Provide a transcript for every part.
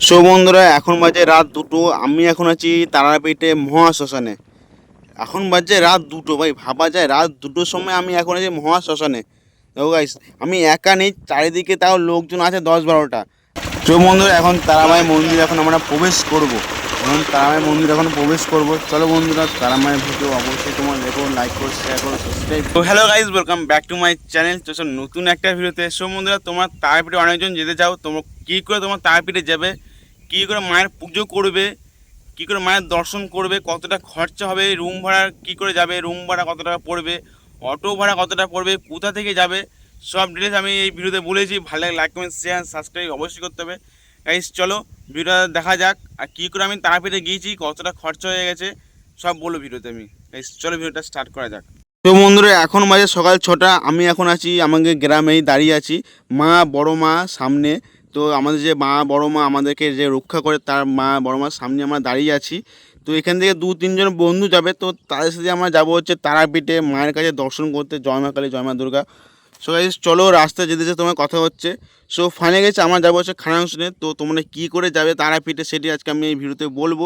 So বন্ধুরা, এখন বাজে রাত 2টো। আমি এখন আছি তারাপীঠে মহাশ্মশানে। এখন বাজে রাত 2টো, ভাই ভাবা যায় রাত 2টোর সময় আমি এখন আছি মহাশ্মশানে। দেখো গাইস, আমি একা নেই, চারিদিকে তাও লোকজন আছে 10-12টা। সো বন্ধুরা, এখন তারামায়ের মন্দির এখন আমরা প্রবেশ করব। এখন তারামায়ের মন্দির এখন প্রবেশ করব। চলো বন্ধুরা, তারামায়ের ভিডিও অবশ্যই তোমার দেখো, লাইক করো, শেয়ার করো, সাবস্ক্রাইব। তো hello guys, welcome back to my channel. তো নতুন একটা ভিডিওতে। সো বন্ধুরা, তোমার তারাপীঠে অনেকজন যেতে চাও, তোমরা কী করে তোমার তারাপীঠে যাবে, কী করে মায়ের পুজো করবে, কী করে মায়ের দর্শন করবে, কতটা খরচা হবে, রুম ভাড়া কী করে যাবে, রুম ভাড়া কত টাকা পড়বে, অটো ভাড়া কত টাকা পড়বে, কোথা থেকে যাবে, সব ডিটেলস আমি এই ভিডিওতে বলেছি। ভালো লাগে লাইক কমেন্ট শেয়ার সাবস্ক্রাইব অবশ্যই করতে হবে। গাইস চলো ভিডিওটা দেখা যাক, আর কী করে আমি তারাপীঠে গিয়েছি, কতটা খরচা হয়ে গেছে, সব বলো ভিডিওতে আমি। গাইস চলো ভিডিওটা স্টার্ট করা যাক। তো বন্ধুরা, এখন বাজে সকাল 6টা। আমি এখন আছি আমাদের গ্রামেই দাঁড়িয়ে আছি, মা বড় মা সামনে। তো আমাদের যে মা বড় মা আমাদেরকে যে রক্ষা করে, তার মা বড় মার সামনে আমরা দাঁড়িয়ে আছি। তো এখান থেকে 2-3 জন বন্ধু যাবে, তো তাদের সাথে আমরা যাবো হচ্ছে তারাপীঠে মায়ের কাছে দর্শন করতে। জয় মা কালী, জয় মা দুর্গা। সো গাইস চলো, রাস্তায় যেতে যেতে তোমার কথা হচ্ছে। সো ফাইনাল গেছে, আমার যাবো হচ্ছে খানাংশনে। তো তোমরা কী করে যাবে তারাপীঠে সেটি আজকে আমি এই ভিডিওতে বলবো।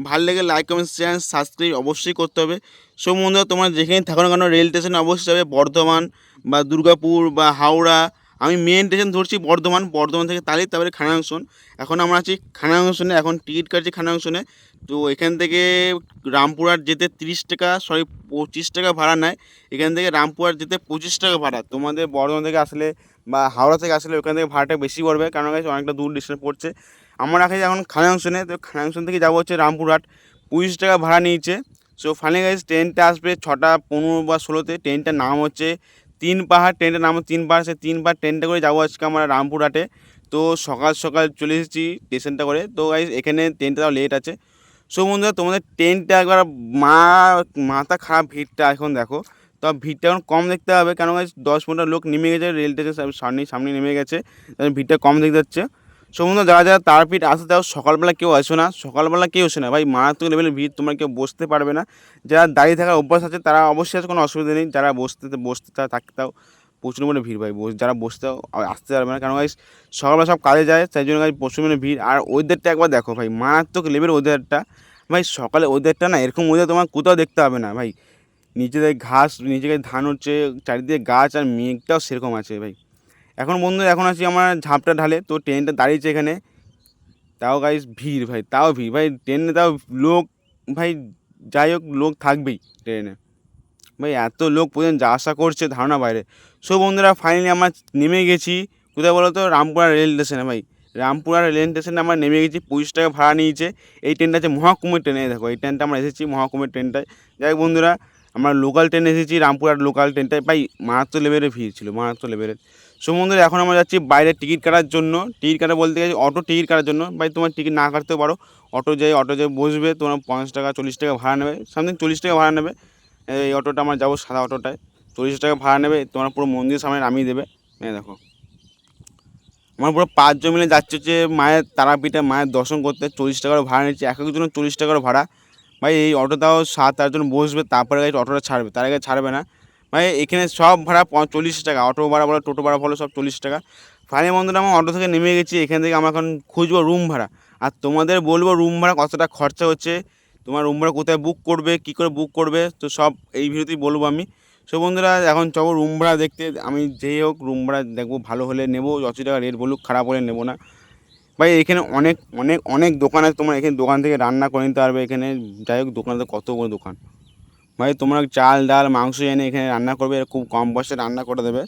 ভালো লেগে লাইক কমেন্ট শেয়ার সাবস্ক্রাইব অবশ্যই করতে হবে। সো বন্ধুরা, তোমরা যেখানে থাকো না কেন, রেল স্টেশনে অবশ্যই যাবে, বর্ধমান বা দুর্গাপুর বা হাওড়া। আমি মেন স্টেশন ধরছি বর্ধমান, বর্ধমান থেকে তালি, তারপরে খানাংশন। এখন আমরা আছি খানাংশনে, এখন টিকিট কাটছি খানাংশনে। তো এখান থেকে রামপুরহাট যেতে 30 টাকা, 25 টাকা ভাড়া নেয়। এখান থেকে রামপুরহাট যেতে 25 টাকা ভাড়া। তোমাদের বর্ধমান থেকে আসলে বা হাওড়া থেকে আসলে ওখান থেকে ভাড়াটা বেশি পড়বে, কারণ অনেকটা দূর ডিস্টেন্স পড়ছে। আমরা রাখি এখন খানাংশনে। তো খানাংশন থেকে যাবো হচ্ছে রামপুরহাট, 25 টাকা ভাড়া নিয়েছে। সো ফাইনালি গাইস, ট্রেনটা আসবে 6টা 15 বা 16-তে। ট্রেনটার নাম হচ্ছে 3 পাহাড়, ট্রেনটার নাম হচ্ছে 3 পাহাড়। সেই 3 পাহাড় ট্রেনটা করে যাবো আজকে আমরা রামপুরহাটে। তো সকাল সকাল চলে এসেছি স্টেশনটা করে। তো গাইস, এখানে ট্রেনটা তাও লেট আছে। সো বন্ধুরা, তোমাদের ট্রেনটা একবার মা মাথা খারাপ ভিড়টা এখন দেখো। তো ভিড়টা এখন কম দেখতে হবে, কেন 10-15 লোক নেমে গেছে, রেল স্টেশন সামনে সামনে নেমে গেছে, ভিড়টা কম দেখতে যাচ্ছে। সো বন্ধুরা, যারা যারা তারাপীঠ আসতে চাও, সকালবেলা কেউ আসো না, সকালবেলা কেউ আসে না ভাই, মারাত্মক লেভেলের ভিড়, তোমরা কেউ বসতে পারবে না। যারা দাঁড়িয়ে থাকার অভ্যাস আছে তারা অবশ্যই আছে, কোনো অসুবিধা নেই। যারা বসতে থাকতে তাও প্রচুর মানে ভিড় ভাই, যারা বসতে আসতে পারবে না, কারণ সকালবেলা সব কাজে যায়, তাই জন্য প্রচুর মানে ভিড়। আর ওয়েদারটা একবার দেখো ভাই, মারাত্মক লেভেলের ওয়েদারটা ভাই। সকালে ওয়েদারটা না, এরকম ওয়েদার তোমার কোথাও দেখতে হবে না ভাই। নিচে থেকে ঘাস, নিচে থেকে ধান হচ্ছে, চারিদিকে গাছ, আর মেঘটাও সেরকম আছে ভাই। এখন বন্ধু, এখন আছি আমার ঝাপটা ঢালে। তো ট্রেনটা দাঁড়িয়েছে এখানে, তাও গাইস ভিড় ভাই, তাও ভিড় ভাই ট্রেনে, তাও লোক ভাই। যাই হোক, লোক থাকবেই ট্রেনে ভাই, এত লোক পর্যন্ত যা আশা করছে ধারণা বাইরে। সো বন্ধুরা, ফাইনালি আমরা নেমে গেছি কোথায় বলো তো, রামপুরহাট রেল স্টেশনে ভাই। রামপুরহাট রেল স্টেশনে আমরা নেমে গেছি, 25 টাকা ভাড়া নিয়েছে। এই ট্রেনটা হচ্ছে মহাকুমের ট্রেনে, দেখো এই ট্রেনটা আমরা এসেছি মহাকুমের ট্রেনটায়। যাই হোক বন্ধুরা, আমরা লোকাল ট্রেনে এসেছি, রামপুরহাট লোকাল ট্রেনটায় ভাই। মারাত্মক লেভেলের ভিড় ছিল, মারাত্মক লেভেলের। সো বন্ধুরা, এখন আমরা যাচ্ছি বাইরে টিকিট কাটার জন্য। টিকিট কাটা বলতে গেছি অটো টিকিট কাটার জন্য ভাই। তোমার টিকিট না কাটতেও পারো, অটো যেয়ে বসবে, তোমার 50 টাকা 40 টাকা ভাড়া নেবে, সামথিং 40 টাকা ভাড়া নেবে। এই অটোটা আমরা যাবো, সাদা অটোটায় 40 টাকা ভাড়া নেবে, তোমার পুরো মন্দিরের সামনে নামিয়ে দেবে। দেখো, আমার পুরো 5 জন মিলে যাচ্ছে হচ্ছে মায়ের তারাপীঠে মায়ের দর্শন করতে। 40 টাকা করে ভাড়া নিচ্ছে, এক একজনের 40 টাকা করে ভাড়া ভাই। এই অটোটাও 7-8 জন বসবে, তারপরে অটোটা ছাড়বে, তার আগে ছাড়বে না ভাই। এখানে সব ভাড়া 40 টাকা, অটো ভাড়া বলো, টোটো ভাড়া বলো, সব 40 টাকা। ফাইনালি বন্ধুরা, আমার অটো থেকে নেমে গেছি। এখান থেকে আমরা এখন খুঁজবো রুম ভাড়া, আর তোমাদের বলবো রুম ভাড়া কতটা খরচা হচ্ছে, তোমার রুম ভাড়া কোথায় বুক করবে, কী করে বুক করবে, তো সব এই ভিডিওতেই বলবো আমি। সো বন্ধুরা, এখন চলো রুম ভাড়া দেখতে। আমি যেই হোক রুম ভাড়া দেখবো, ভালো হলে নেবো, যত টাকা রেট বলুক, খারাপ হলে নেবো না ভাই। এখানে অনেক অনেক অনেক দোকান আছে, তোমার এখানে দোকান থেকে রান্না করে নিতে পারবে এখানে। যাই হোক, দোকানে কত বড় দোকান ভাই, তোমরা চাল ডাল মাংস এনে এখানে রান্না করবে, খুব কম পয়সায় রান্না করে দেবে।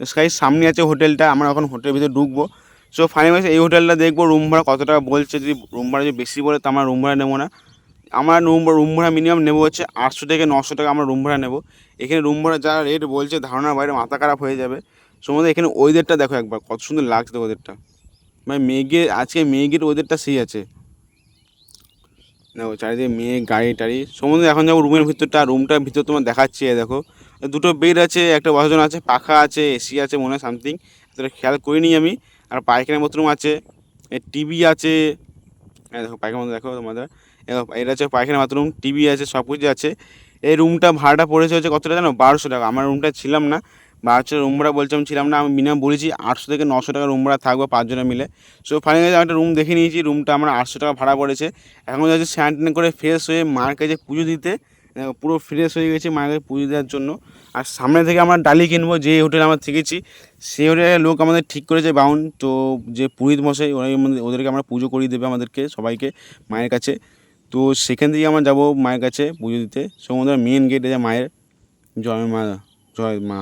স্কাই সামনে আছে হোটেলটা, আমরা এখন হোটেলের ভিতরে ঢুকবো। সো ফাইনালি এই হোটেলটা দেখবো রুম ভাড়া কত টাকা বলছে। যদি রুম ভাড়া যদি বেশি বলে, তো আমরা রুম ভাড়া নেবো না। আমরা রুম ভাড়া মিনিমাম নেবো হচ্ছে 800 থেকে 900 টাকা আমরা রুম ভাড়া নেবো। এখানে রুম ভাড়া যা রেট বলছে, ধারণার বাইরে, মাথা খারাপ হয়ে যাবে। সমুদ্রে এখানে ওয়েদারটা দেখো একবার, কত সুন্দর লাগছে ওয়েদারটা ভাই। আজকে মেঘের ওয়েদারটা সেই আছে, দেখো চারিদিকে মেঘ, গাড়ি টাড়ি। সমুদ্রে এখন যাবো রুমের ভিতরটা, রুমটার ভিতর তোমার দেখাচ্ছি। দেখো, 2টো বেড আছে, একটা বসার আছে, পাখা আছে, এসি আছে মনে হয় সামথিং, এতটা খেয়াল করিনি আমি। আর পায়খানা বাথরুম আছে, টিভি আছে। দেখো পায়খানা বাথরুম, দেখো তোমাদের এটা হচ্ছে পায়খানা বাথরুম, টিভি আছে, সব কিছু আছে। এই রুমটা ভাড়াটা পড়েছে হচ্ছে কতটা জানো, 1200 টাকা। আমার রুমটা ছিলাম না, 1200 রুম ভাড়া বলছে, আমি ছিলাম না, আমি মিনিমাম বলেছি 800 থেকে 900 টাকা রুম ভাড়া থাকবে 5 জনে মিলে। সো ফাইনালি একটা রুম দেখে নিয়েছি, রুমটা আমার 800 টাকা ভাড়া পড়েছে। এখন যাচ্ছি স্নান টান করে ফ্রেশ হয়ে মার কাছে পুজো দিতে, পুরো ফ্রেশ হয়ে গেছি মায়ের কাছে পুজো দেওয়ার জন্য। আর সামনে থেকে আমরা ডালি কিনবো, যে হোটেলে আমরা থেকেছি সেই হোটেলের লোক আমাদের ঠিক করেছে বাউন, তো যে পুরোহিত মশাই ওরাই ওদেরকে আমরা পুজো করিয়ে দেবে আমাদেরকে সবাইকে মায়ের কাছে। তো সেখান থেকে আমরা যাবো মায়ের কাছে পুজো দিতে। সমুদ্র মেন গেটে যে মায়ের জয় মা, জয় মা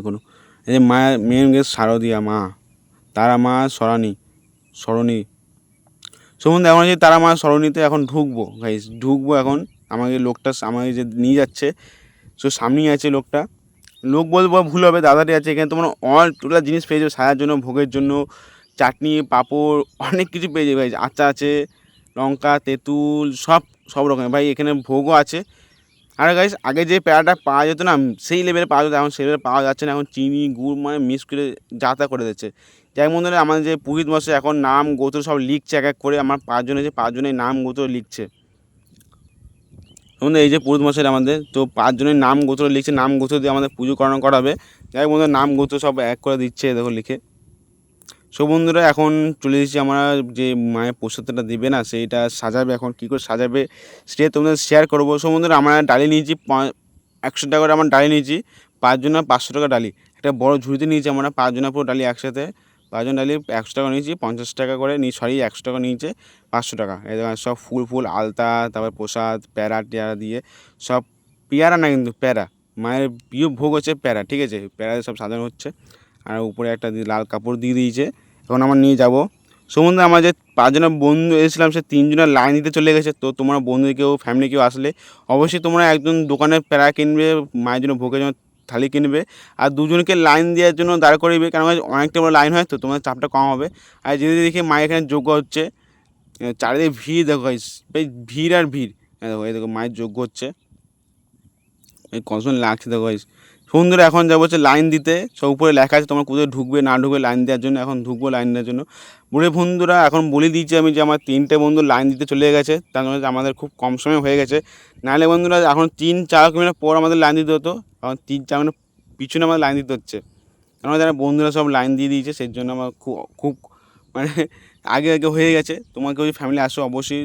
কোনো এই যে মায়ের মেন গেট শারদিয়া মা, তারা মা সরণী সম্বন্ধে এখন যে তারা মা সরণীতে এখন ঢুকবো গাইস, ঢুকবো এখন। আমাকে লোকটা আমাকে যে নিয়ে যাচ্ছে, সো সামনেই আছে লোকটা, লোক বলবো ভুল হবে, দাদাটি আছে এখানে। তোমার অল টোটাল জিনিস পেয়ে যাবে সাজার জন্য, ভোগের জন্য, চাটনি পাঁপড় অনেক কিছু পেয়ে যাবে ভাই। আচার আছে, লঙ্কা তেঁতুল সব রকমের ভাই এখানে ভোগও আছে। আর গাইস আগে যে প্যারাটা পাওয়া যেত না সেই লেভেলে পাওয়া যেত, এখন সেই লেভেলে পাওয়া যাচ্ছে না। এখন চিনি গুড় মানে মিক্স করে যাতা করে দিচ্ছে। যাই মনে হয় আমাদের যে পুরোহিত মশাই এখন নাম গোত্র সব লিখছে এক এক করে, আমার 5 জনে যে 5 জনের নাম গোত্র লিখছে। আমাদের এই যে পুরোহিত মশাই আমাদের, তো 5 জনের নাম গোত্র লিখছে, নাম গোত্র দিয়ে আমাদের পুজো করাবে। যাই বন্ধুরা নাম গোত্র সব এক করে দিচ্ছে দেখো লিখে। সো বন্ধুরা এখন চলে এসেছি, আমরা যে মায়ের প্রসাদটা দিবে না সেইটা সাজাবে, এখন কী করে সাজাবে সেটা তোমাদের শেয়ার করবো। সো বন্ধুরা আমরা ডালি নিয়েছি 100 টাকা করে, আমার ডালি নিয়েছি 5 জনের 500 টাকা ডালি, একটা বড় ঝুড়িতে নিয়েছি আমরা 5 জনের পুরো ডালি একসাথে। 5 জন ডালি 100 টাকা নিয়েছি, 50 টাকা করে 100 টাকা নিয়েছে, 500 টাকা। এই সব ফুল আলতা, তারপর প্রসাদ প্যারা টেরা দিয়ে সব, পেয়ারা না কিন্তু প্যারা, মায়ের প্রিয় ভোগ হচ্ছে প্যারা, ঠিক আছে, প্যারা সব সাজানো হচ্ছে। আর উপরে একটা লাল কাপড় দিয়ে দিয়েছে, এখন আমরা নিয়ে যাব। সম্বন্ধে আমার যে 5 জনের বন্ধু এসেছিলাম সে 3 জনের লাইন দিতে চলে গেছে। তো তোমরা বন্ধু কেউ ফ্যামিলি কেউ আসলে অবশ্যই তোমরা একজন দোকানে প্যারা কিনবে, মায়ের জন্য ভোগের জন্য থালি কিনবে, আর 2 জনকে লাইন দেওয়ার জন্য দাঁড় করিবে, কারণ অনেকটা বড় লাইন হয় তো তোমাদের চাপটা কম হবে। আর যদি দেখি মায়ের এখানে যোগ্য হচ্ছে, চারিদিকে ভিড় দেখো ভাই, ভিড় আর ভিড়, দেখো এই দেখো মায়ের যোগ্য হচ্ছে, এই কখন লাগছে দেখো ভাই। সুন্দর এখন যাবো হচ্ছে লাইন দিতে, সব উপরে লেখা আছে তোমার কোথায় ঢুকবে না ঢুকবে লাইন দেওয়ার জন্য, এখন ঢুকবো লাইন দেওয়ার জন্য। বুড়ে বন্ধুরা এখন বলে দিয়েছি আমি যে আমার 3টে বন্ধু লাইন দিতে চলে গেছে, তার জন্য আমাদের খুব কম সময় হয়ে গেছে। নাহলে বন্ধুরা এখন 3-4 কিলোমিটার পর আমাদের লাইন দিতে হতো, এখন 3-4 মিনিট পিছনে আমাদের লাইন দিতে হচ্ছে। কারণ যারা বন্ধুরা সব লাইন দিয়ে দিয়েছে সেই জন্য আমার খুব মানে আগে হয়ে গেছে। তোমাকে যদি ফ্যামিলি আসো অবশ্যই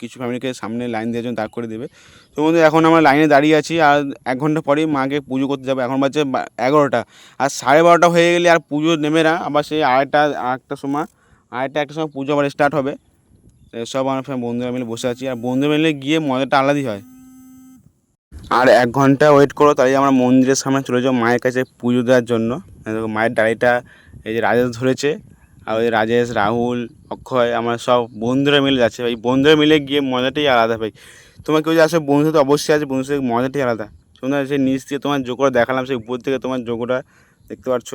কিছু ফ্যামিলিকে সামনে লাইন দেওয়ার জন্য দাঁড় করে দেবে। তো বন্ধু এখন আমরা লাইনে দাঁড়িয়ে আছি, আর 1 ঘন্টা পরেই মাকে পুজো করতে যাবো। এখন বাজছে 11টা, আর 12:30 হয়ে গেলে আর পুজো নেবে না, আবার সেই আরেকটার সময় পুজো আবার স্টার্ট হবে। সব আমার বন্ধুরা মিলে বসে আছি, আর বন্ধুরা মিলে গিয়ে মজাটা আলাদাই হয়। আর 1 ঘন্টা ওয়েট করো, তাই আমরা মন্দিরের সামনে চলে যাবো মায়ের কাছে পুজো দেওয়ার জন্য। দেখো মায়ের ডাড়িটা এই যে রাজেশ ধরেছে, আর ওই রাজেশ, রাহুল, অক্ষয়, আমরা সব বন্ধুরা মিলে যাচ্ছে ভাই। বন্ধুরা মিলে গিয়ে মজাটাই আলাদা ভাই। তোমার কেউ যে আসে বন্ধু তো অবশ্যই আছে, বন্ধুর সাথে মজাটাই আলাদা। তোমরা সেই নিচ দিয়ে তোমার যোগটা দেখালাম, সেই উপর থেকে তোমার যোগটা দেখতে পাচ্ছ,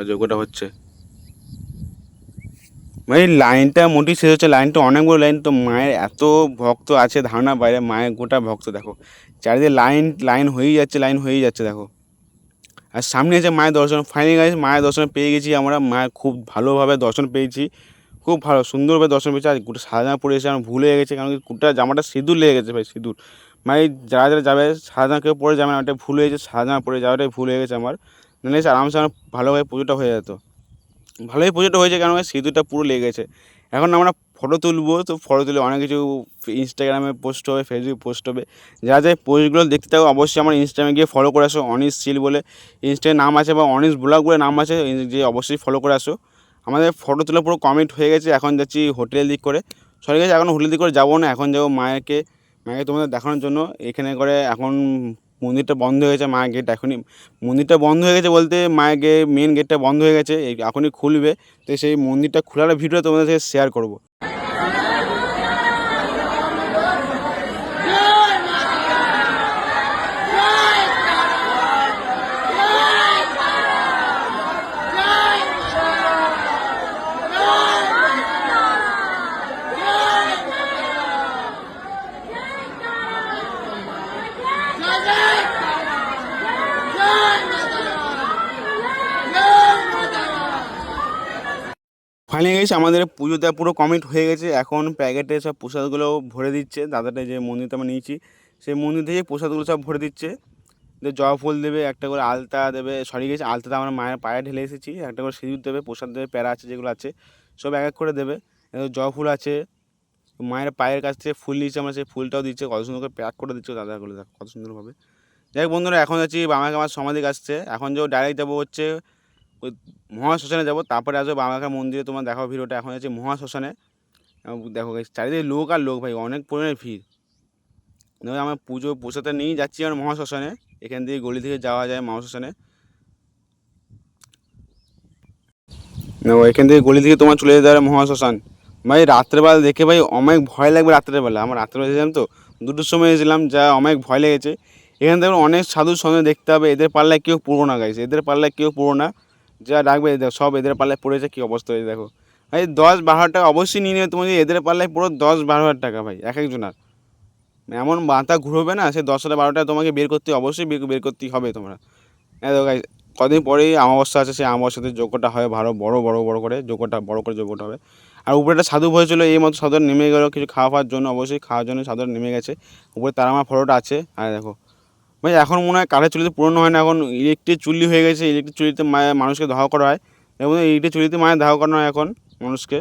যোগটা হচ্ছে ভাই। লাইনটা মোটেই শেষ হচ্ছে, লাইনটা অনেক বড় লাইন। তো মায়ের এত ভক্ত আছে ধারণা বাইরে, মায়ের গোটা ভক্ত দেখো, চারিদিকে লাইন হয়েই যাচ্ছে দেখো। আর সামনে আছে মায়ের দর্শন, ফাইনালি গাইস মায়ের দর্শন পেয়ে গেছি আমরা। মায়ের খুব ভালোভাবে দর্শন পেয়েছি, খুব ভালো সুন্দরভাবে দর্শন পেয়েছি। আর গোটা সাদা জামা পরে এসে আমরা ভুলে গেছি, কারণ গোটা জামাটা সিঁদুর লেগে গেছে ভাই, সিঁদুর। মানে যারা যাবে সাদা জামা কেউ পরে যাবে না, ওটা ভুল হয়ে গেছে, সাদা জামা পরে যাওয়াটাই ভুল হয়ে গেছে আমার। নাহলে আরামসে আমার ভালোভাবে পুজোটা হয়ে যেত। ভালোই পুজোটা হয়েছে, কারণ সিঁদুরটা পুরো লেগে গেছে। এখন আমরা ফটো তুলবো, তো ফটো তুলে অনেক কিছু ইনস্টাগ্রামে পোস্ট হবে, ফেসবুকে পোস্ট হবে। যারা যে পোস্টগুলো দেখতে থাকো অবশ্যই আমার ইনস্টাগ্রামে গিয়ে ফলো করে আসো, অনিশ সিল বলে ইনস্টাগ্রামে নাম আছে, বা অনিশ ব্লগ বলে নাম আছে, যে অবশ্যই ফলো করে আসো। আমাদের ফটো তোলা পুরো কমপ্লিট হয়ে গেছে, এখন যাচ্ছি হোটেলের দিক করে। সরি গেছে, এখন হোটেলের দিক করে যাবো না, এখন যাবো মাকে তোমাদের দেখানোর জন্য। এখানে করে এখন মন্দিরটা বন্ধ হয়ে গেছে, মায়ের গেট এখনই, মন্দিরটা বন্ধ হয়ে গেছে বলতে মায়ের মেন গেটটা বন্ধ হয়ে গেছে, এখনই খুলবে। তো সেই মন্দিরটা খোলার ভিডিও তোমাদের সাথে শেয়ার করবো। ফাইনালি গেছে আমাদের পুজো দেওয়া পুরো কমপ্লিট হয়ে গেছে। এখন প্যাকেটে সব প্রসাদগুলো ভরে দিচ্ছে দাদাটা, যে মন্দিরটা আমরা নিয়েছি সেই মন্দির থেকে প্রসাদগুলো সব ভরে দিচ্ছে। জবা ফুল দেবে, একটা করে আলতা দেবে, সরি গেছে আলতাটা আমরা মায়ের পায়ে ঢেলে এসেছি, একটা করে সিঁদুর দেবে, প্রসাদ দেবে, প্যারা আছে যেগুলো আছে সব এক এক করে দেবে। জবা ফুল আছে, মায়ের পায়ের কাছ থেকে ফুল নিয়েছে, আমরা সেই ফুলটাও দিচ্ছে, কত সুন্দর করে প্যাক করে দিচ্ছে দাদাগুলো, দেখো কত সুন্দরভাবে। যাই হোক বন্ধুরা, এখন যাচ্ছি বাবা কামার সমাধি কাছছে, এখন যাবো ডাইরেক্ট যাবো হচ্ছে ওই মহাশ্মশানে যাবো, তারপরে আসবো বামাখা মন্দিরে, তোমার দেখাও ভিডিওটা। এখন যাচ্ছি মহাশ্মশানে, দেখো চারিদিকে লোক আর লোক ভাই, অনেক পরিমাণে ভিড়। দেখো আমার পুজো প্রসাদটা নিয়েই যাচ্ছি আমার মহাশ্মশানে, এখান থেকে গলি থেকে যাওয়া যায় মহাশ্মশানে। দেখো এখান থেকে গলি থেকে তোমার চলে যেতে পারে মহাশ্মশান। ভাই রাত্রেবেলা দেখে ভাই অনেক ভয় লাগবে, রাত্রেবেলা আমার রাত্রেবেলা এসেছিলাম তো, 2টোর সময় এসেছিলাম, যা অনেক ভয় লেগেছে। এখান থেকে অনেক সাধুর সঙ্গে দেখতে হবে, এদের পাল্লায় কেউ পুরো না গাইছে, এদের পাল্লায় কেউ পুরো না, যা ডাকবে সব এদের পাল্লায় পড়েছে, কী অবস্থা হয়েছে দেখো ভাই। 10-12 টাকা অবশ্যই নিয়ে নেবে তোমার, এদের পাল্লায় পুরো 10-12 হাজার টাকা ভাই এক একজনের, এমন মাথা ঘুরবে না, সে 10-12 টাকা তোমাকে বের করতে অবশ্যই বের করতেই হবে তোমরা। হ্যাঁ দেখো গাইস, কদিন পরেই অমাবস্যা আছে, সেই অমাবস্যাতে যজ্ঞটা হয়, ভালো বড় করে যজ্ঞটা, বড় করে যজ্ঞটা হবে। আর উপরে একটা সাধু হয়েছিল, এই মতো সাধু নেমে গেল কিছু খাওয়ার জন্য, অবশ্যই খাওয়ার জন্য সাধু নেমে গেছে। উপরে তার আমার ফটোটা আছে। আর দেখো ভাই এখন মনে হয় কাঠের চুলিতে পুরনো হয় না, এখন ইলেকট্রিক চুল্লি হয়ে গেছে, ইলেকট্রিক চুলিতে মানুষকে দাহ করা হয়। এবং ইলেকট্রিক চুলিতে দাহ করানো হয় এখন মানুষকে,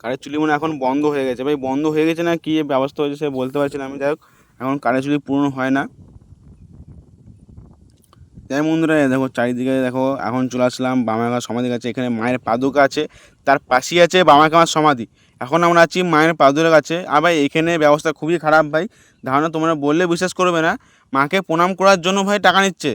কাঠের চুলি মনে এখন বন্ধ হয়ে গেছে ভাই, বন্ধ হয়ে গেছে না কী ব্যবস্থা হয়েছে সে বলতে পারছি না আমি। যাই হোক এখন কাঠের চুলি পুরনো হয় না। যাই বন্ধুরা, দেখো চারিদিকে দেখো, এখন চলে আসলাম বামাখ্যাপার সমাধির কাছে, এখানে মায়ের পাদুকা আছে, তার পাশেই আছে বামাখ্যাপার সমাধি। এখন আমরা আছি মায়ের পাদুকার কাছে। আর ভাই এখানে ব্যবস্থা খুবই খারাপ ভাই, ধারণা তোমরা বললে বিশ্বাস করবে না, মাকে প্রণাম করার জন্য ভাই টাকা নিচ্ছে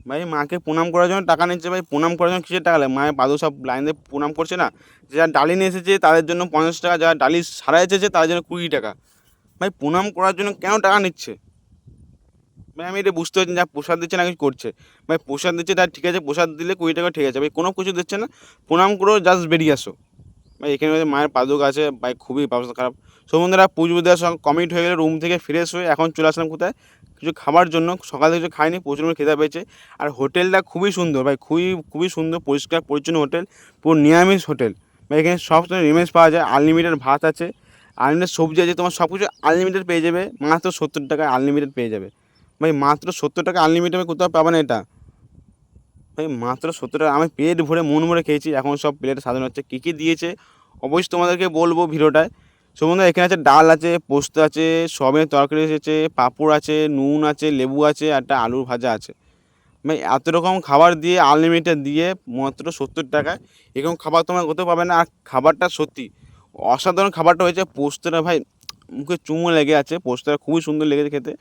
ভাই, মাকে প্রণাম করার জন্য টাকা নিচ্ছে ভাই। প্রণাম করার জন্য কিসের টাকা লাগে, মায়ের পাদু সব লাইন দিয়ে প্রণাম করছে না, যারা ডালি নিয়ে এসেছে তাদের জন্য 50 টাকা, যারা ডালি সারা এসেছে তাদের জন্য 20 টাকা। ভাই প্রণাম করার জন্য কেন টাকা নিচ্ছে ভাই, আমি এটা বুঝতে পারছি না, যা প্রসাদ দিচ্ছে না কিছু করছে ভাই, প্রসাদ দিচ্ছে তার ঠিক আছে, প্রসাদ দিলে 20 টাকা ঠিক আছে ভাই, কোনো কিছু দিচ্ছে না, প্রণাম করো জাস্ট বেরিয়ে আসো ভাই। এখানে মায়ের পাদুক আছে ভাই, খুবই ব্যবস্থা খারাপ। সো বন্ধুরা, পুজো দেওয়ার সঙ্গে কমপ্লিট হয়ে গেলে রুম থেকে ফ্রেশ হয়ে এখন চলে আসলাম কোথায়, কিছু খাবার জন্য। সকাল থেকে কিছু খাইনি, প্রচুর খেতে পেয়েছে। আর হোটেলটা খুবই সুন্দর ভাই, খুবই খুবই সুন্দর, পরিষ্কার পরিচ্ছন্ন হোটেল, পুরো নিরামিষ হোটেল ভাই। এখানে সব সময় নিরামিষ পাওয়া যায়, আনলিমিটেড ভাত আছে, আনলিমিটেড সবজি আছে, তোমার সব কিছু আনলিমিটেড পেয়ে যাবে, মাত্র 70 টাকায় আনলিমিটেড পেয়ে যাবে ভাই, মাত্র 70 টাকা আনলিমিটেড কোথাও পাবে না এটা ভাই, মাত্র 70 টাকা। আমি পেট ভরে মন ভরে খেয়েছি। এখন সব প্লেটে সাজানো হচ্ছে, কী কী দিয়েছে অবশ্যই তোমাদেরকে বলবো ভিডিওটায়। সো বন্ধুরা, এখানে আছে ডাল আছে, পোস্ত আছে, সয়াবিনের তরকারি এসেছে, পাঁপড় আছে, নুন আছে, লেবু আছে, আর একটা আলুর ভাজা আছে ভাই। এত রকম খাবার দিয়ে আনলিমিটেড দিয়ে মাত্র 70 টাকায় এরকম খাবার তোমরা কোথাও পাবে না। আর খাবারটা সত্যি অসাধারণ খাবারটা হয়েছে, পোস্তটা ভাই মুখে চুমো লেগে আছে, পোস্তটা খুবই সুন্দর লেগেছে খেতে।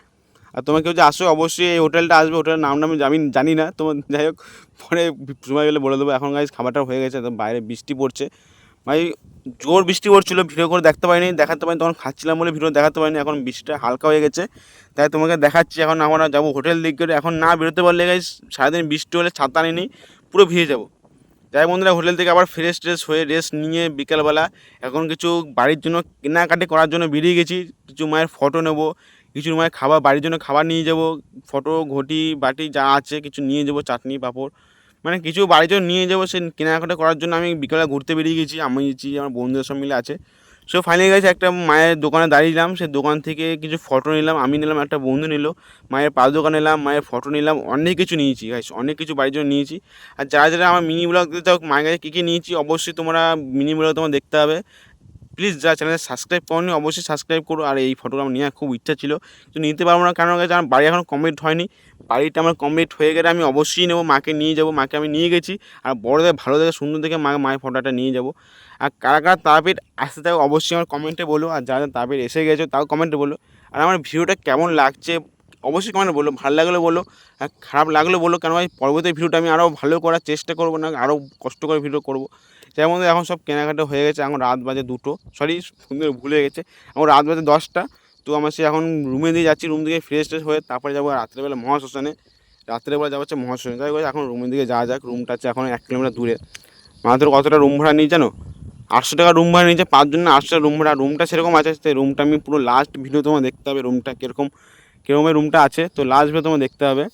আর তোমার কেউ যে আসো অবশ্যই এই হোটেলটা আসবে, হোটেলের নামটা আমি জানি না তোমার, যাই হোক পরে সময় গেলে বলে দেবো। এখন গাইজ খাবারটা হয়ে গেছে, তো বাইরে বৃষ্টি পড়ছে ভাই, জোর বৃষ্টি পড়ছিলো, ভিডিও করে দেখাতে পারিনি তখন খাচ্ছিলাম বলে ভিডিও দেখাতে পারিনি। এখন বৃষ্টিটা হালকা হয়ে গেছে, তাই তোমাকে দেখাচ্ছি। এখন আমরা যাবো হোটেল দিক করে, এখন না বেরোতে পারলে গাইজ সারাদিন বৃষ্টি হলে ছাতা নিই পুরো ভিজে যাবো। যাই বন্ধুরা, হোটেল থেকে আবার ফ্রেশ হয়ে রেস্ট নিয়ে বিকালবেলা এখন কিছু বাড়ির জন্য কেনাকাটি করার জন্য বেরিয়ে গেছি। কিছু মায়ের ফটো নেব, কিছু মায়ের খাবার বাড়ির জন্য খাবার নিয়ে যাব, ফটো ঘটি বাটি যা আছে কিছু নিয়ে যাব, চাটনি পাঁপড়, মানে কিছু বাড়ির জন্য নিয়ে যাবো। সে কেনাকাটা করার জন্য আমি বিকালে ঘুরতে বেরিয়ে গেছি, আমি আমার বন্ধুদের সব মিলে আছে। সো ফাইনালি গেছে একটা মায়ের দোকানে দাঁড়িয়েলাম, সে দোকান থেকে কিছু ফটো নিলাম, আমি নিলাম, একটা বন্ধু নিল, মায়ের পা দোকানে নিলাম, মায়ের ফটো নিলাম, অনেক কিছু নিয়েছি গাইস, অনেক কিছু বাড়ির জন্য নিয়েছি। আর যারা যারা আমার মিনি ব্লগ দিতে চাও মায়ের কাছে কী কী নিয়েছি অবশ্যই তোমরা মিনি ব্লগ তোমার দেখতে হবে। প্লিজ যারা চ্যানেলে সাবস্ক্রাইব করোনি অবশ্যই সাবস্ক্রাইব করো। আর এই ফটোটা আমার নেওয়ার খুব ইচ্ছা ছিল, কিন্তু নিতে পারবো না, কারণ আমার বাড়ি এখন কমপ্লিট হয়নি। বাড়িটা আমার কমপ্লিট হয়ে গেলে আমি অবশ্যই নেবো, মাকে নিয়ে যাবো, মাকে আমি নিয়ে গেছি। আর বড়দের ভালো দেখে সুন্দর দেখে মায়ের ফটোটা নিয়ে যাবো। আর কারা কারা তারাপীঠ আসতে চাও অবশ্যই আমার কমেন্টে বলো, আর যারা তারাপীঠ এসে গেছো তাও কমেন্টে বলো। আর আমার ভিডিওটা কেমন লাগছে অবশ্যই কমেন্টে বলো, ভালো লাগলে বলো, আর খারাপ লাগলে বলো, কেন ভাই পরবর্তী ভিডিওটা আমি আরও ভালো করার চেষ্টা করবো, না আরও কষ্ট করে ভিডিও করবো। যেমন এখন সব কেনাকাটা হয়ে গেছে, এখন রাত বাজে 2টো, সরি সুন্দর ভুলে গেছে, এখন রাত বাজে 10টা। তো আমার সে এখন রুমে দিয়ে যাচ্ছি, রুম থেকে ফ্রেশ হয়ে তারপরে যাবো রাত্রেবেলা মহাশ্মশানে, রাত্রেবেলা যাবো হচ্ছে মহাশ্মশানে। তাই এখন রুমের দিকে যাওয়া যাক, রুমটা আছে এখন 1 কিলোমিটার দূরে। মাত্র কতটা রুম ভাড়া নিয়ে জানো, 800 টাকা রুম ভাড়া নিয়েছে, 5 জন 800 রুম ভাড়া। রুমটা সেরকম আছে, সেই রুমটা আমি পুরো লাস্ট ভিডিও তোমার দেখতে হবে, রুমটা কীরকমের রুমটা আছে, তো লাস্ট ভিডিও তোমার দেখতে হবে।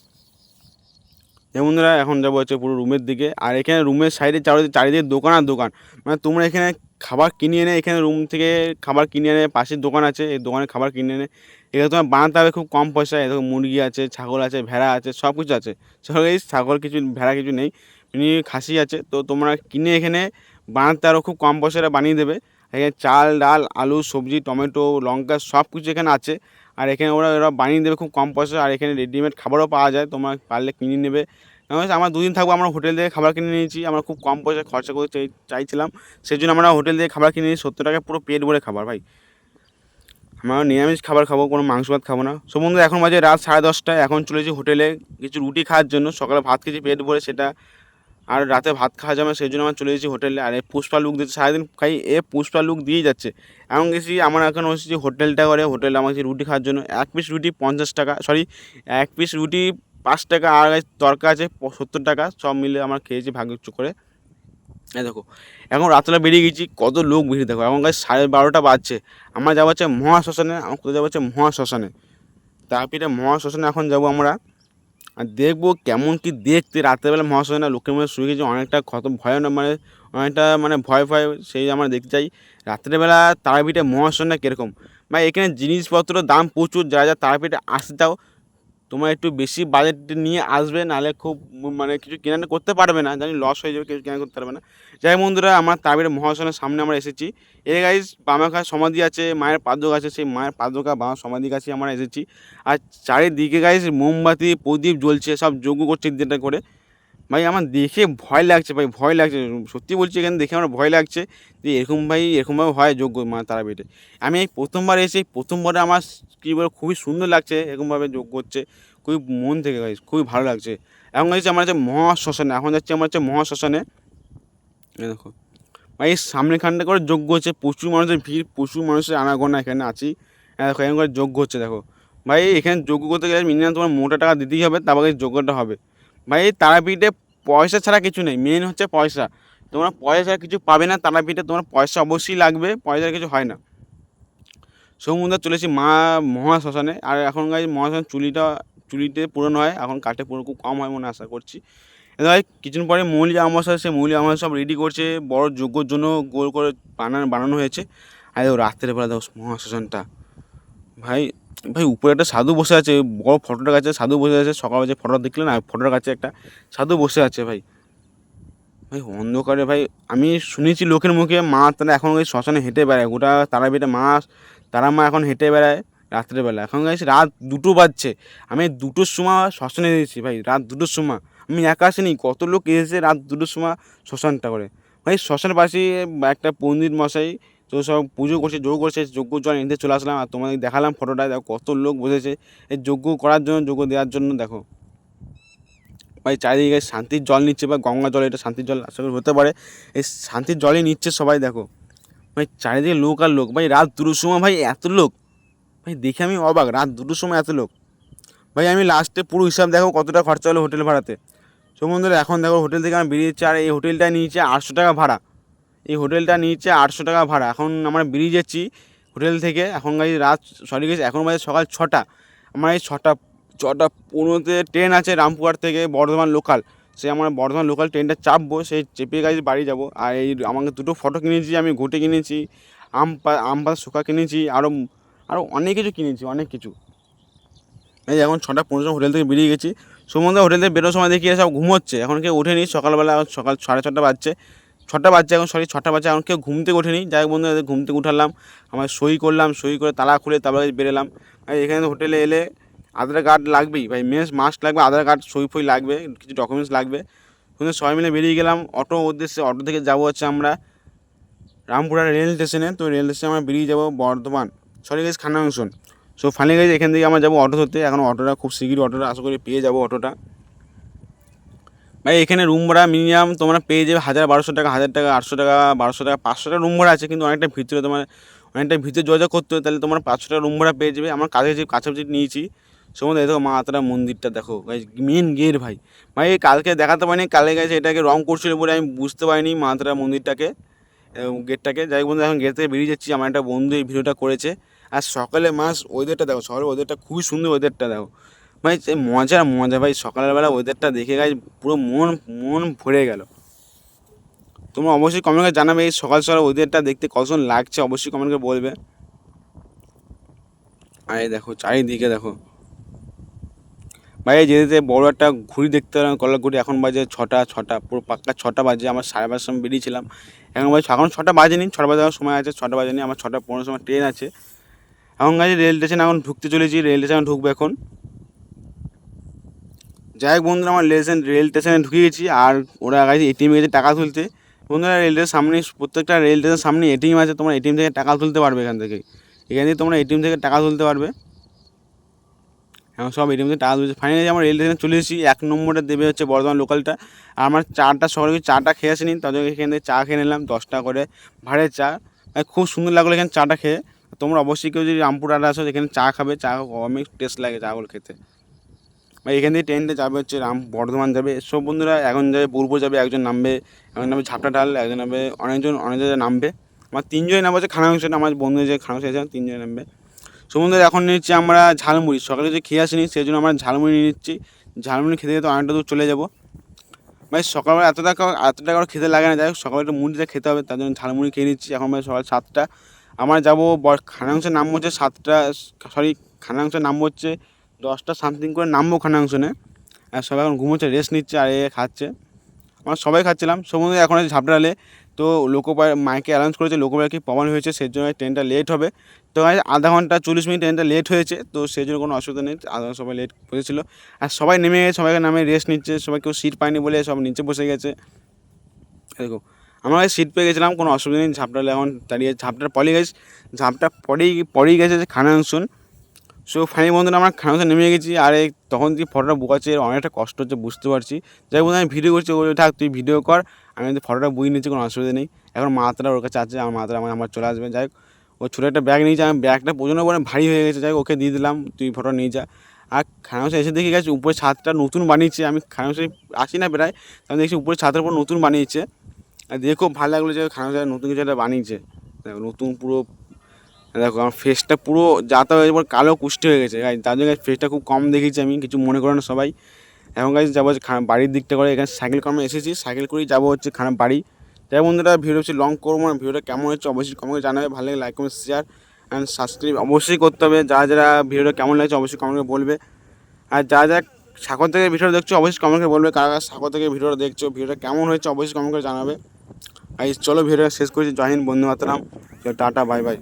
বন্ধুরা, এখন যাবো হচ্ছে পুরো রুমের দিকে। আর এখানে রুমের সাইডে চারিদিকে দোকান আর দোকান, মানে তোমরা এখানে খাবার কিনে এনে, এখানে রুম থেকে খাবার কিনে এনে, পাশের দোকান আছে, এই দোকানে খাবার কিনে এনে এগুলো তোমার বানাতে হবে খুব কম পয়সায়। দেখো মুরগি আছে, ছাগল আছে, ভেড়া আছে, সব কিছু আছে। ছাগল কিছু, ভেড়া কিছু নেই, এমনি খাসি আছে। তো তোমরা কিনে এখানে বানাতে আরও খুব কম পয়সায় বানিয়ে দেবে। এখানে চাল, ডাল, আলু, সবজি, টমেটো, লঙ্কা সব কিছু এখানে আছে। আর এখানে ওরা বানিয়ে দেবে খুব কম পয়সায়। আর এখানে রেডিমেড খাবারও পাওয়া যায়, তোমরা পারলে কিনে নেবে। আমরা দুদিন থাকবো, আমরা হোটেল থেকে খাবার কিনে নিয়েছি। আমরা খুব কম পয়সায় খরচা করতে চাইছিলাম, সেই জন্য আমরা হোটেল থেকে খাবার কিনে নিয়েছি। 70 টাকায় পুরো পেট ভরে খাবার ভাই। আমরা নিরামিষ খাবার খাবো, কোনো মাংস ভাত খাবো না। সো বন্ধুরা, এখন বাজে রাত 10:30। এখন চলেছি হোটেলে কিছু রুটি খাওয়ার জন্য। সকালে ভাত খেয়েছি পেট ভরে, সেটা আর রাতে ভাত খাওয়া যাবে, সেই জন্য আমরা চলে এসেছি হোটেলে। আর এই পুষ্পা লুক দিচ্ছে সারাদিন, খাই পুষ্পা লুক দিয়েই যাচ্ছে। এমন গেছি আমরা এখন এসেছি হোটেলটা করে, হোটেলে আমাকে রুটি খাওয়ার জন্য। এক পিস রুটি 50 টাকা, সরি, এক পিস রুটি 5 টাকা, আর তরকা আছে 70 টাকা, সব মিলে আমরা খেয়েছি ভাগ করে। দেখো এখন রাত্রে বেরিয়ে গেছি, কত লোক ভিড় দেখো। এখন গাছ 12:30 বাজছে। আমরা যাবো হচ্ছে মহাশ্মশানে। আমার কোথায় যাবো হচ্ছে মহাশ্মশানে, তারপরে মহাশ্মশানে এখন যাবো আমরা। আর দেখবো কেমন কি দেখতে রাত্রেবেলা মহাশ্মশানে লোকের মধ্যে শুয়ে গেছে, অনেকটা ভয়ানক, অনেকটা ভয় সেই আমরা দেখতে চাই রাত্রেবেলা তারাপীঠে মহাশ্মশানটা কীরকম। এখানে জিনিসপত্রের দাম প্রচুর, যারা তারাপীঠে আসতে চাও তোমার একটু বেশি বাজেট নিয়ে আসবে, নাহলে খুব কিছু কেনা করতে পারবে না, জানি লস হয়ে যাবে, কিছু কেনা করতে পারবে না। যাই বন্ধুরা, আমার তারাপীঠে মহাশ্মশানের সামনে আমরা এসেছি। গাইজ বামাখা সমাধি আছে, মায়ের পাদক আছে, সেই মায়ের পাদকা বামা সমাধির কাছে আমরা এসেছি। আর চারিদিকে গাইজ মোমবাতি প্রদীপ জ্বলছে, সব যজ্ঞ করছে যেটা করে। আমার দেখে ভয় লাগছে ভাই, ভয় লাগছে, সত্যি বলছি। এখানে দেখে আমার ভয় লাগছে যে এরকমভাবে হয় যজ্ঞ মা তারাপীঠে। আমি এই প্রথমবার এসে, প্রথমবারে আমার কী বলে খুবই সুন্দর লাগছে, এরকমভাবে যজ্ঞ হচ্ছে খুবই মন থেকে গাইজ, খুবই ভালো লাগছে। এখন যাচ্ছি আমার হচ্ছে মহাশ্মশানে, এখন যাচ্ছি আমার হচ্ছে মহাশ্মশানে। দেখো এই সামনেখানটা করে যজ্ঞ হচ্ছে, প্রচুর মানুষের ভিড়, প্রচুর মানুষের আনাগোনা এখানে আছি। দেখো এখানে করে যজ্ঞ হচ্ছে। দেখো ভাই, এখানে যজ্ঞ করতে গেলে মিনিমাম তোমার মোটা টাকা দিতেই হবে, তারপরে যজ্ঞটা হবে। তারাপীঠে পয়সা ছাড়া কিছু নেই, মেন হচ্ছে পয়সা। তোমরা পয়সা ছাড়া কিছু পাবে না তারাপীঠে, তোমার পয়সা অবশ্যই লাগবে, পয়সা কিছু হয় না। সমুদ্র চলেছি মহাশ্মশানে। আর এখন গাই মহাশ্মশান চুলিতে পুরনো হয়, এখন কাঠে পুরো খুব কম হয় মনে আশা করছি। ভাই কিছুদিন পরে মৌলি আমাশা, সে মৌলি আমাশা সব রেডি করছে বড় যজ্ঞর জন্য, গোল করে বানানো হয়েছে। আর দেখো রাত্রেবেলা দেখো মহাশ্মশানটা ভাই, উপরে একটা সাধু বসে আছে, বড় ফটোটার কাছে সাধু বসে আছে। সকালে যে ফটোটা দেখলে না, ফটোটার কাছে একটা সাধু বসে আছে ভাই। অন্ধকারে ভাই, আমি শুনেছি লোকের মুখে মা তারা এখন ওই শ্মশানে হেঁটে বেড়ায়, গোটা তারাপীঠে তারা মা এখন হেঁটে বেড়ায় রাত্রেবেলা। এখন গেছি রাত 2টো বাজছে, আমি 2টোর সময় শ্মশানে এসেছি ভাই, রাত 2টোর সময়। আমি একা আসিনি, কত লোক এসেছে রাত 2টোর সময় শ্মশানটা করে। শ্মশানের পাশে একটা পণ্ডিত মশাই, তো সব পুজো করছে, যোগ করছে, যজ্ঞ জল নিতে চলে আসলাম। আর তোমাদের দেখালাম ফটোটা, দেখো কত লোক বসেছে এই যজ্ঞ করার জন্য, যজ্ঞ দেওয়ার জন্য। দেখো চারিদিকে শান্তির জল নিচ্ছে, বা গঙ্গা জল, এটা শান্তির জল আশা করি হতে পারে, এই শান্তির জলই নিচ্ছে সবাই। দেখো চারিদিকে লোক আর লোক, রাত 2টোর সময় এত লোক, দেখে আমি অবাক, রাত 2টোর সময় এত লোক। আমি লাস্টে পুরো হিসাব দেখো কতটা খরচা হলো হোটেল ভাড়াতে। সমুদ্রে এখন দেখো হোটেল থেকে আমি বেরিয়েছি, আর এই হোটেলটা নিয়েছে 800 টাকা ভাড়া। এই হোটেলটা নিয়েছে 800 টাকা ভাড়া। এখন আমরা বেরিয়ে যাচ্ছি হোটেল থেকে, এখন এখন বাজে সকাল 6টা। আমার এই 6:15 ট্রেন আছে রামপুরহাট থেকে বর্ধমান লোকাল, আমরা বর্ধমান লোকাল ট্রেনটা চাপবো, সেই চেপে বাড়ি যাব। আর আমাকে 2টো ফটো কিনেছি, আমি ঘুঁটে কিনেছি, আম পাতা শুকা কিনেছি, আরও অনেক কিছু কিনেছি, অনেক কিছু। এখন 6:15 হোটেল থেকে বেরিয়ে গেছি। সমুদ্রে হোটেল থেকে বেরোর সময় দেখি সব ঘুমোচ্ছে, এখন কেউ ওঠেনি। সকাল 6:30 বাজছে, 6টা বাজছে এখন, 6টা বাজছে এখন, কেউ ঘুম থেকে ওঠেনি। যাই হোক বন্ধু, ঘুম থেকে উঠালাম, আমার সই করলাম, সই করে তালা খুলে তারপরে বেরোলাম। এখানে হোটেলে এলে আধার কার্ড লাগবেই ভাই, মাস্ট লাগবে, আধার কার্ড, সই লাগবে, কিছু ডকুমেন্টস লাগবে। সবাই মিলে বেরিয়ে গেলাম অটো উদ্দেশ্যে। অটো থেকে যাবো হচ্ছে আমরা রামপুরহাট রেল স্টেশনে। তো রেল স্টেশনে আমরা বেরিয়ে যাবো বর্ধমান, খানাংশন। সো ফাইনালি এখান থেকে আমরা যাবো অটো ধরতে। এখন অটোটা খুব শীঘ্রই, অটোটা আশা করি পেয়ে যাবো অটোটা। এখানে রুম ভাড়া মিনিমাম তোমরা পেয়ে যাবে 1000-1200 টাকা, 1000 টাকা, 800 টাকা, 1200 টাকা, 500 টাকা রুম ভাড়া আছে। কিন্তু অনেকটা ভিতরে, অনেকটা ভিতরে যোগাযোগ করতে হবে, তাহলে তোমরা 500 টাকা রুম ভাড়া পেয়ে যাবে। আমরা কাছাকাছি নিয়েছি। সমুদ্রে দেখো মা তারা মন্দিরটা দেখো, মেন গেট ভাই। কালকে দেখাতে পারিনি, কালকে গেছে এটাকে রং করছিল বলে আমি বুঝতে পারিনি মা তারা মন্দিরটাকে, গেটটাকে। যাই বন্ধু, এখন গেট থেকে বেরিয়ে যাচ্ছি। আমার একটা বন্ধু এই ভিডিওটা করেছে। আর সকালে ওয়েদারটা দেখো, শহরের ওয়েদারটা খুবই সুন্দর, ওয়েদারটা দেখো সে মজা ভাই। সকালবেলা ওয়েদারটা দেখে পুরো মন ভরে গেল। তোমরা অবশ্যই কমেন্ট করে জানাবে এই সকাল ওয়েদারটা দেখতে কতক্ষণ লাগছে, অবশ্যই কমেন্ট করে বলবে। আর এই দেখো চারিদিকে দেখো ভাই, যেতে বড় একটা ঘুড়ি দেখতে পেলাম, কলার ঘুড়ি। এখন বাজে ছটা, পুরো পাক্কা 6টা বাজে। আমার 5:30 সময় বেরিয়েছিলাম, এখন 6টা বাজেনি, 6টা বাজার সময় আছে, 6টা বাজেনি, আমার 6টা 15 সময় ট্রেন আছে। এখন গাড়ি রেল স্টেশন এখন ঢুকতে চলেছি, রেল স্টেশন ঢুকবে এখন। যাই হোক বন্ধুরা, আমার রেল স্টেশনে ঢুকে গেছি। আর ওরা গেছে এটিএমে গেছে টাকা তুলতে। বন্ধুরা, রেল স্টেশনের সামনে, প্রত্যেকটা রেল স্টেশনের সামনে এটিএম আছে, তোমরা এটিএম থেকে টাকা তুলতে পারবে। এখান থেকে তোমরা এটিএম থেকে টাকা তুলতে পারবে। এখন সব এটিএম থেকে টাকা তুলছে। ফাইনালি আমার রেল স্টেশনে চলে এসেছি। 1 নম্বরে দেবে হচ্ছে বর্ধমান লোকালটা। আর আমার চাটা সকালে চাটা খেয়ে আসিনি, তাদের এখান থেকে চা খেয়ে নিলাম 10 টাকা করে ভাড়ের চা। খুব সুন্দর লাগলো এখানে চাটা খেয়ে। তোমরা অবশ্যই কেউ যদি রামপুর আড্ডা আসো, এখানে চা খাবে, চা অনেক টেস্ট লাগে চাগুলো খেতে। ভাই, এখান থেকে ট্রেনটা যাবে হচ্ছে বর্ধমান যাবে। সব বন্ধুরা এখন যাবে পূর্ব যাবে, একজন নামবে, একজন নামবে ঝাপটা ডাল, একজন নামবে অনেক জায়গায় নামবে। আমার 3জনই নামবে হচ্ছে খানাংশ, আমার বন্ধু যে খানাংশ আছে 3জনই নামবে। সো বন্ধুরা, এখন নিচ্ছি আমরা ঝালমুড়ি। সকালে যে খেয়ে আসিনি সেই জন্য আমরা ঝালমুড়ি নিয়ে নিচ্ছি। ঝালমুড়ি খেতে খেতে অনেকটা দূর চলে যাবো। ভাই সকালবেলা এত টাকা খেতে লাগে না, যাই হোক সকালে একটু মুড়িটা খেতে হবে, তার জন্য ঝালমুড়ি খেয়ে নিচ্ছি। এখন ভাই সকাল 7টা, আমার যাবো খানাংশের নামবো হচ্ছে 7টা, সরি খানাংশের নামবো হচ্ছে 10টা সামথিং করে নামবো খানাংশনে। আর সবাই এখন ঘুমোচ্ছে, রেস্ট নিচ্ছে, আর এ খাচ্ছে। আমরা সবাই খাচ্ছিলাম। সমুদ্রে এখন আছে ঝাপড়ালে, তো লোকোপায় মাইকে অ্যানাউন্স করেছে লোকোপায় কি প্রবলেম হয়েছে, সেই জন্য ট্রেনটা লেট হবে। তো আধা ঘন্টা 40 মিনিট ট্রেনটা লেট হয়েছে, তো সেই জন্য কোনো অসুবিধা নেই। সবাই লেট বসেছিল, আর সবাই নেমে গেছে, সবাইকে নামে রেস্ট নিচ্ছে। সবাই কেউ সিট পায়নি বলে সব নিচে বসে গেছে। দেখো আমরা সিট পেয়ে গেছিলাম, কোনো অসুবিধা নেই। ঝাপটালে এখন দাঁড়িয়ে, ঝাপটার পরেই গেছে যে খানাংশন। সো ফাইনালি বন্ধুরা, আমরা খানাংশন নেমে গেছি। আর তখন তুই ফটোটা বোকাচ্ছে, অনেকটা কষ্ট হচ্ছে বুঝতে পারছি। যাই বন্ধু, আমি ভিডিও করছি, ওই থাক তুই ভিডিও কর, আমি ফটোটা বুঝে নিচ্ছি, কোনো অসুবিধা নেই। এখন মাথাটা ওর কাছে আছে, আমার মাথাটা আমার চলে আসবে। যাই হোক, ও ছোটো একটা ব্যাগ নিয়েছে, আমি ব্যাগটা প্রচণ্ড করে ভারী হয়ে গেছে। যাই হোক, ওকে দিয়ে দিলাম, তুই ফটো নিয়ে যা। আর খানাংশে এসে দেখে গেছে উপরে ছাদটা নতুন বানিয়েছে। আমি খানাংশে আসি না প্রায়, আমি দেখছি উপরে ছাদের উপর নতুন বানিয়েছে। আর দেখে খুব ভালো লাগলো যে খানাংশে নতুন কিছু একটা বানিয়েছে। দেখো নতুন পুরো, দেখো আমার ফেসটা পুরো যাতা হয়ে যাবে, কালো কুষ্টি হয়ে গেছে। তার জন্য ফেসটা খুব কম দেখেছি আমি, কিছু মনে করো না সবাই। এখন গাইজ যাবো হচ্ছে বাড়ির দিকটা করে, এখানে সাইকেল কর্মে এসেছি, সাইকেল করেই যাবো হচ্ছে বাড়ি। তাই বন্ধুরা, ভিডিও হচ্ছে লং করবো না, ভিডিওটা কেমন হচ্ছে অবশ্যই কমেন্টে জানাবে। ভালো লাগে like comment share and subscribe অবশ্যই করতে হবে। যারা ভিডিওটা কেমন লাগছে অবশ্যই কমেন্টে বলবে। আর যারা সাগর থেকে ভিডিওটা দেখছো অবশ্যই কমেন্ট করে বলবে কারা সাগর থেকে ভিডিওটা দেখছো, ভিডিওটা কেমন হয়েছে অবশ্যই কমেন্ট করে জানাবে। চলো ভিডিওটা শেষ করছি। জয় হিন্দ, বন্ধু মাতরম, টাটা, বাই বাই।